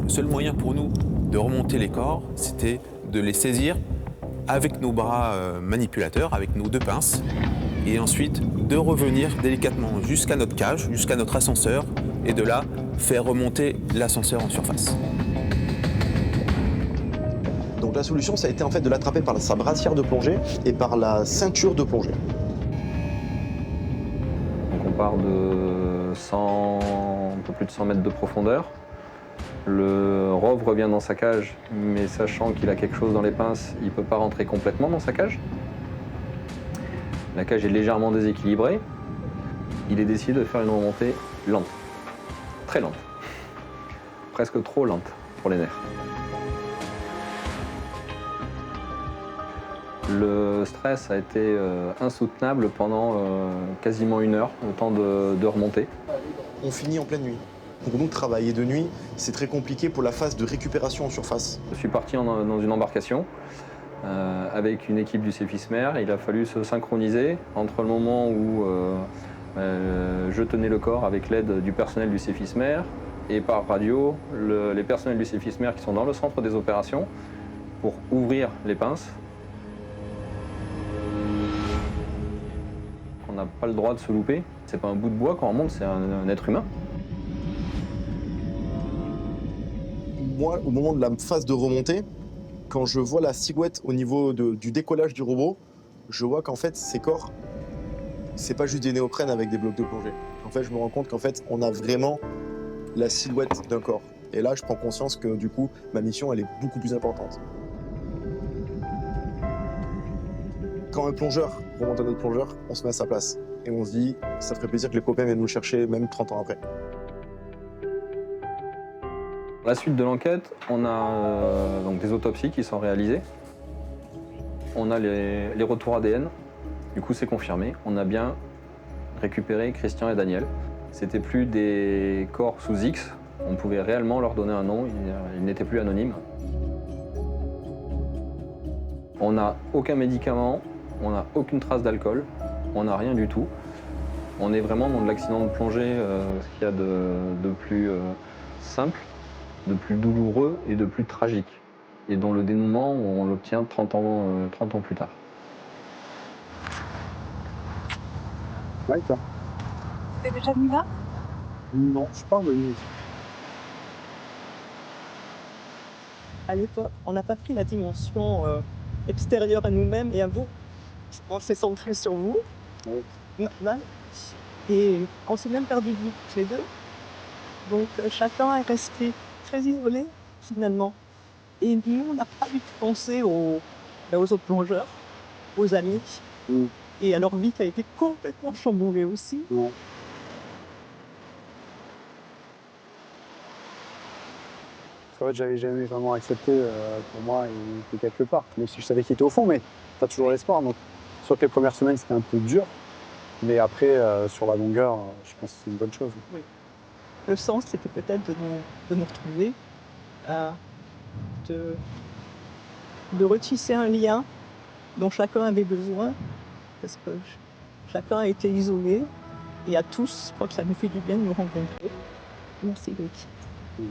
seul moyen pour nous de remonter les corps, c'était de les saisir avec nos bras manipulateurs, avec nos 2 pinces, et ensuite de revenir délicatement jusqu'à notre cage, jusqu'à notre ascenseur, et de là, faire remonter l'ascenseur en surface. Donc la solution, ça a été en fait de l'attraper par sa brassière de plongée et par la ceinture de plongée. Donc on part de 100, un peu plus de 100 mètres de profondeur. Le rove revient dans sa cage, mais sachant qu'il a quelque chose dans les pinces, il ne peut pas rentrer complètement dans sa cage. La cage est légèrement déséquilibrée. Il est décidé de faire une remontée lente, très lente, presque trop lente pour les nerfs. Le stress a été insoutenable pendant quasiment 1 heure, le temps de remonter. On finit en pleine nuit. Pour nous, travailler de nuit, c'est très compliqué pour la phase de récupération en surface. Je suis parti dans une embarcation avec une équipe du Cefismer. Il a fallu se synchroniser entre le moment où je tenais le corps avec l'aide du personnel du Cefismer et par radio, les personnels du Cefismer qui sont dans le centre des opérations pour ouvrir les pinces. On n'a pas le droit de se louper. C'est pas un bout de bois quand on remonte, c'est un être humain. Moi, au moment de la phase de remontée, quand je vois la silhouette au niveau du décollage du robot, je vois qu'en fait, ces corps, c'est pas juste des néoprènes avec des blocs de plongée. En fait, je me rends compte qu'en fait, on a vraiment la silhouette d'un corps. Et là, je prends conscience que du coup, ma mission, elle est beaucoup plus importante. Quand un plongeur remonte un autre plongeur, on se met à sa place. Et on se dit, ça ferait plaisir que les copains viennent nous chercher, même 30 ans après. La suite de l'enquête, on a donc des autopsies qui sont réalisées. On a les retours ADN. Du coup, c'est confirmé. On a bien récupéré Christian et Daniel. C'était plus des corps sous X. On pouvait réellement leur donner un nom. Ils n'étaient plus anonymes. On n'a aucun médicament. On n'a aucune trace d'alcool. On n'a rien du tout. On est vraiment dans de l'accident de plongée, ce qu'il y a de plus simple, de plus douloureux et de plus tragique. Et dont le dénouement, on l'obtient 30 ans plus tard. Ouais, toi. T'es déjà venu là? Non, je suis pas revenu ici. À l'époque, on n'a pas pris la dimension extérieure à nous-mêmes et à vous. On s'est centré sur vous, Oui. normal. Et on s'est même perdu de vue, tous les deux. Donc chacun est resté très isolé, finalement. Et nous, on n'a pas du tout pensé aux autres plongeurs, aux amis, et à leur vie qui a été complètement chamboulée aussi. Non. En fait, j'avais jamais vraiment accepté pour moi, il était quelque part. Même si je savais qu'il était au fond, mais t'as toujours l'espoir. Donc, sur les premières semaines, c'était un peu dur. Mais après, sur la longueur, je pense que c'est une bonne chose. Oui. Le sens, c'était peut-être de nous retrouver, de retisser un lien dont chacun avait besoin, parce que chacun a été isolé, et à tous, je crois que ça nous fait du bien de nous rencontrer. Merci, Luc. Et,